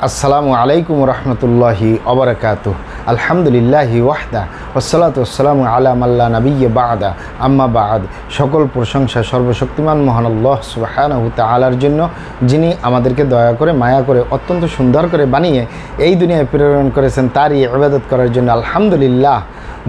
আসসালামু আলাইকুম রহমতুল্লাহি ওবারাকাতুহু। আলহামদুলিল্লাহি ওয়াহদা ওয়াসসালাতু ওয়াসসালামু আলা মাল্লা নাবিয়্যা বা'দা আম্মা বা'দ। সকল প্রশংসা সর্বশক্তিমান মহান আল্লাহ সুবহানাহু ওয়া তাআলার জন্য, যিনি আমাদেরকে দয়া করে মায়া করে অত্যন্ত সুন্দর করে বানিয়ে এই দুনিয়ায় প্রেরণ করেছেন তারই ইবাদত করার জন্য। আলহামদুলিল্লাহ।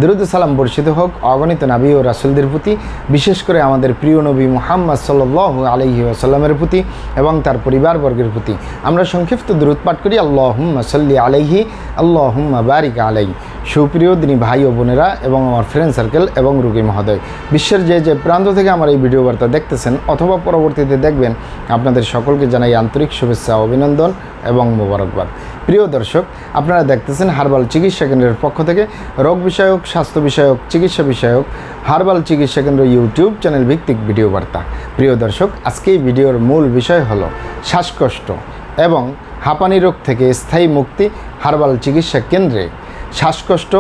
দরুদ সালাম বর্ষিত হোক অগণিত নবী ও রাসূলদের প্রতি, বিশেষ করে আমাদের প্রিয় নবী মুহাম্মদ সাল্লাল্লাহু আলাইহি ওয়াসাল্লামের প্রতি এবং তার পরিবারবর্গের প্রতি। আমরা সংক্ষিপ্ত দরুদ পাঠ করি, আল্লাহুম্মা সাল্লি আলাইহি আল্লাহুম্মা বারিক আলাইহি। সুপ্রিয় দিনী ভাই ও বোনেরা এবং আমার ফ্রেন্ড সার্কেল এবং রোগী মহোদয়, বিশ্বের যে প্রান্ত থেকে আমার এই ভিডিও বার্তা দেখতেছেন অথবা পরবর্তীতে দেখবেন, আপনাদের সকলকে জানাই আন্তরিক শুভেচ্ছা, অভিনন্দন এবং মোবারকবাদ। প্রিয় দর্শক, আপনারা দেখতেছেন হার্বাল চিকিৎসা কেন্দ্রের পক্ষ থেকে রোগ বিষয়ক, স্বাস্থ্য বিষয়ক, চিকিৎসা বিষয়ক হার্বাল চিকিৎসা কেন্দ্র ইউটিউব চ্যানেল ভিত্তিক ভিডিও বার্তা। প্রিয় দর্শক, আজকে এই ভিডিওর মূল বিষয় হলো শ্বাসকষ্ট এবং হাঁপানি রোগ থেকে স্থায়ী মুক্তি হার্বাল চিকিৎসা কেন্দ্রে। শ্বাসকষ্ট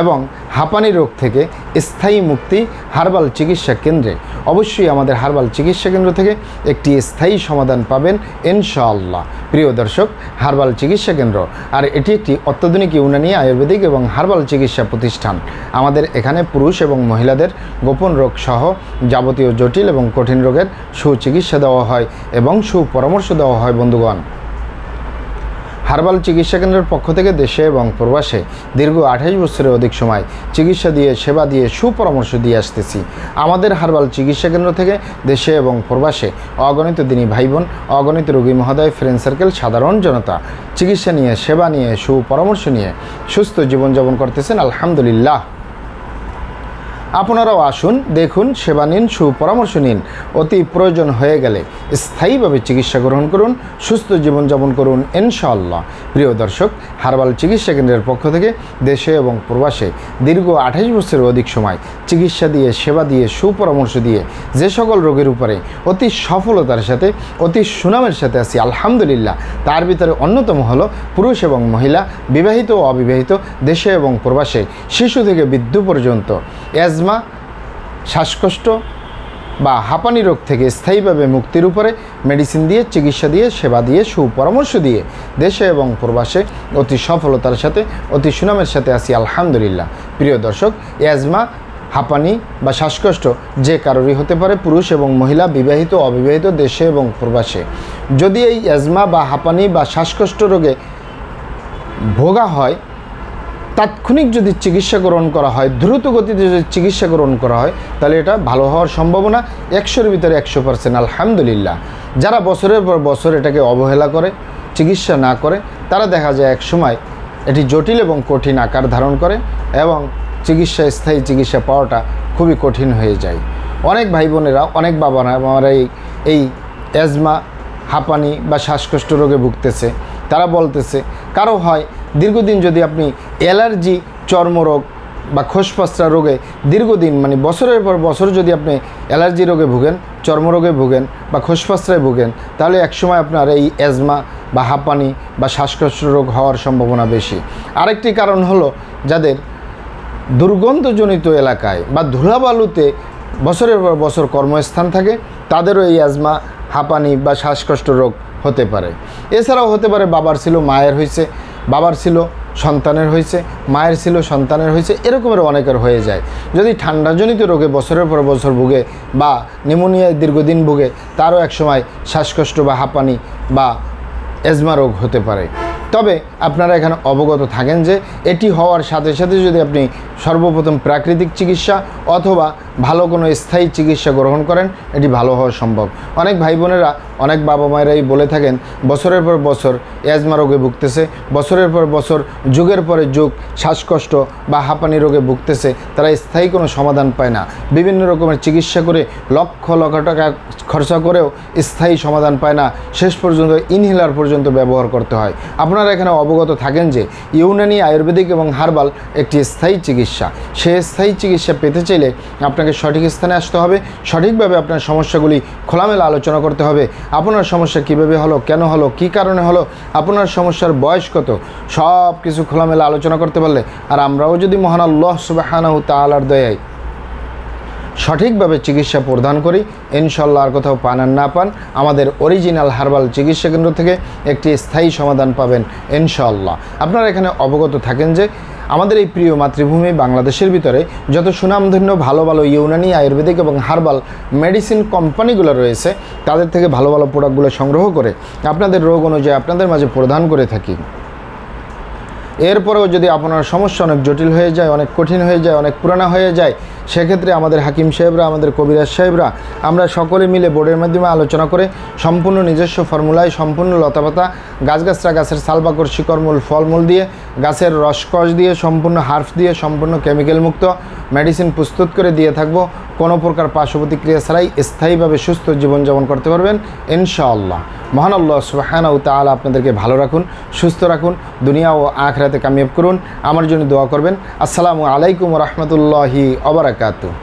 এবং হাঁপানি রোগ থেকে স্থায়ী মুক্তি হার্বাল চিকিৎসা কেন্দ্রে। অবশ্যই আমাদের হার্বাল চিকিৎসা কেন্দ্র থেকে একটি স্থায়ী সমাধান পাবেন ইনশাআল্লাহ। প্রিয় দর্শক, হার্বাল চিকিৎসা কেন্দ্র আর এটি একটি অত্যাধুনিক ইউনানি, আয়ুর্বেদিক এবং হার্বাল চিকিৎসা প্রতিষ্ঠান। আমাদের এখানে পুরুষ এবং মহিলাদের গোপন রোগ সহ যাবতীয় জটিল এবং কঠিন রোগের সুচিকিৎসা দেওয়া হয় এবং সুপরামর্শ দেওয়া হয়। বন্ধুগণ, হার্বাল চিকিৎসা কেন্দ্রের পক্ষ থেকে দেশে এবং প্রবাসে দীর্ঘ 28 বছরের অধিক সময় চিকিৎসা দিয়ে, সেবা দিয়ে, সুপরামর্শ দিয়ে আসতেছি। আমাদের হার্বাল চিকিৎসা কেন্দ্র থেকে দেশে এবং প্রবাসে অগণিত দিনী ভাই বোন, অগণিত রোগী মহোদয়, ফ্রেন্ড সার্কেল, সাধারণ জনতা চিকিৎসা নিয়ে, সেবা নিয়ে, সুপরামর্শ নিয়ে সুস্থ জীবনযাপন করতেছেন। আলহামদুলিল্লাহ। আপনারাও আসুন, দেখুন, সেবা নিন, সুপরামর্শ নিন। অতি প্রয়োজন হয়ে গেলে স্থায়ীভাবে চিকিৎসা গ্রহণ করুন, সুস্থ জীবনযাপন করুন ইনশাআল্লাহ। প্রিয় দর্শক, হার্বাল চিকিৎসা কেন্দ্রের পক্ষ থেকে দেশে এবং প্রবাসে দীর্ঘ 28 বছরের অধিক সময় চিকিৎসা দিয়ে, সেবা দিয়ে, সুপরামর্শ দিয়ে যে সকল রোগের উপরে অতি সফলতার সাথে, অতি সুনামের সাথে আছি আলহামদুলিল্লাহ, তার ভিতরে অন্যতম হলো পুরুষ এবং মহিলা, বিবাহিত ও অবিবাহিত, দেশে এবং প্রবাসে, শিশু থেকে বৃদ্ধ পর্যন্ত অ্যাজমা, শ্বাসকষ্ট বা হাঁপানি রোগ থেকে স্থায়ীভাবে মুক্তির উপরে মেডিসিন দিয়ে, চিকিৎসা দিয়ে, সেবা দিয়ে, সুপরামর্শ দিয়ে দেশে এবং প্রবাসে অতি সফলতার সাথে, অতি সুনামের সাথে আছি আলহামদুলিল্লাহ। প্রিয় দর্শক, অ্যাজমা, হাঁপানি বা শ্বাসকষ্ট যে কারোরই হতে পারে, পুরুষ এবং মহিলা, বিবাহিত অবিবাহিত, দেশে এবং প্রবাসে। যদি এই অ্যাজমা বা হাঁপানি বা শ্বাসকষ্ট রোগে ভোগা হয়, তাৎক্ষণিক যদি চিকিৎসা গ্রহণ করা হয়, দ্রুত গতিতে যদি চিকিৎসা গ্রহণ করা হয়, তাহলে এটা ভালো হওয়ার সম্ভাবনা 100-এর ভিতরে 100% আলহামদুলিল্লাহ। যারা বছরের পর বছর এটাকে অবহেলা করে, চিকিৎসা না করে, তারা দেখা যায় এক সময় এটি জটিল এবং কঠিন আকার ধারণ করে এবং স্থায়ী চিকিৎসা পাওয়াটা খুবই কঠিন হয়ে যায়। অনেক ভাই বোনেরা, অনেক বাবারা আমার এই অ্যাজমা, হাঁপানি বা শ্বাসকষ্ট রোগে ভুগতেছে। তারা বলতেছে, কারো হয় দীর্ঘদিন যদি আপনি অ্যালার্জি, চর্মরোগ বা খোসপাসরা রোগে দীর্ঘদিন, মানে বছরের পর বছর যদি আপনি অ্যালার্জি রোগে ভুগেন, চর্মরোগে ভুগেন বা খোসপাসরায় ভুগেন, তাহলে একসময় আপনার এই অ্যাজমা বা হাঁপানি বা শ্বাসকষ্ট রোগ হওয়ার সম্ভাবনা বেশি। আরেকটি কারণ হলো, যাদের দুর্গন্ধজনিত এলাকায় বা ধুলাবালুতে বছরের পর বছর কর্মস্থান থাকে, তাদেরও এই অ্যাজমা, হাঁপানি বা শ্বাসকষ্ট রোগ হতে পারে। এছাড়াও হতে পারে বাবার ছিল, মায়ের হয়েছে, বাবার ছিল, সন্তানের হয়েছে, মায়ের ছিল, সন্তানের হয়েছে, এরকমের অনেকের হয়ে যায়। যদি ঠান্ডাজনিত রোগে বছরের পর বছর ভুগে বা নিউমোনিয়ায় দীর্ঘদিন ভুগে, তারও একসময় শ্বাসকষ্ট বা হাঁপানি বা অ্যাজমা রোগ হতে পারে। তবে আপনারা এখানে অবগত থাকেন যে এটি হওয়ার সাথে সাথে যদি আপনি সর্বপ্রথম প্রাকৃতিক চিকিৎসা অথবা ভালো কোনো স্থায়ী চিকিৎসা গ্রহণ করেন, এটি ভালো হওয়া সম্ভব। অনেক ভাই বোনেরা, অনেক বাবা মায়েরাই বলে থাকেন, বছরের পর বছর অ্যাজমা রোগে ভুগতেছে, বছরের পর বছর, যুগের পরে যুগ শ্বাসকষ্ট বা হাঁপানি রোগে ভুগতেছে, তারা স্থায়ী কোনো সমাধান পায় না। বিভিন্ন রকমের চিকিৎসা করে লক্ষ লক্ষ টাকা খরচা করেও স্থায়ী সমাধান পায় না, শেষ পর্যন্ত ইনহেলার পর্যন্ত ব্যবহার করতে হয়। আপনারা এখানে অবগত থাকেন যে ইউনানি, আয়ুর্বেদিক এবং হার্বাল একটি স্থায়ী চিকিৎসা। সেই স্থায়ী চিকিৎসা পেতে চাইলে আপনাকে সঠিক স্থানে আসতে হবে, সঠিকভাবে আপনার সমস্যাগুলি খোলামেলা আলোচনা করতে হবে। আপনার সমস্যা কিভাবে হলো, কেন হলো, কী কারণে হলো, আপনার সমস্যার বয়স কত, সব কিছু খোলামেলা আলোচনা করতে পারলে, আর আমরাও যদি মহান আল্লাহ সুবহানাহু ওয়া তাআলার দয়ায় সঠিকভাবে চিকিৎসা প্রদান করি। ইনশাআল্লাহ আর কোথাও পান আর না পান, আমাদের অরিজিনাল হার্বাল চিকিৎসা কেন্দ্র থেকে একটি স্থায়ী সমাধান পাবেন ইনশাআল্লাহ। আপনারা এখানে অবগত থাকেন যে আমাদের এই প্রিয় মাতৃভূমি বাংলাদেশের ভিতরে যত সুনামধন্য ভালো ভালো ইউনানি, আয়ুর্বেদিক এবং হার্বাল মেডিসিন কোম্পানিগুলো রয়েছে, তাদের থেকে ভালো ভালো প্রোডাক্টগুলো সংগ্রহ করে আপনাদের রোগ অনুযায়ী আপনাদের মাঝে প্রদান করে থাকি। এরপরেও যদি আপনার সমস্যা অনেক জটিল হয়ে যায়, অনেক কঠিন হয়ে যায়, অনেক পুরানো হয়ে যায়, সেক্ষেত্রে আমাদের হাকিম সাহেবরা, আমাদের কবিরাজ সাহেবরা, আমরা সকলে মিলে বোর্ডের মাধ্যমে আলোচনা করে সম্পূর্ণ নিজস্ব ফর্মুলায়, সম্পূর্ণ লতাপাতা, গাছগাছরা, গাছের সালবাকর, শিকড়মূল, ফলমূল দিয়ে, গাছের রসকস দিয়ে, সম্পূর্ণ হার্ফ দিয়ে, সম্পূর্ণ কেমিক্যাল মুক্ত মেডিসিন প্রস্তুত করে দিয়ে থাকবো। কোনো প্রকার পার্শ্ব প্রতিক্রিয়া ছাড়াই স্থায়ীভাবে সুস্থ জীবনযাপন করতে পারবেন ইনশাআল্লাহ। মহান আল্লাহ সুবহানাহু ওয়া তাআলা আপনাদেরকে ভালো রাখুন, সুস্থ রাখুন, দুনিয়া ও আখিরাতে কামিয়াব করুন। আমার জন্য দোয়া করবেন। আসসালামু আলাইকুম ওয়া রাহমাতুল্লাহি ওয়া বারাকাতুহু।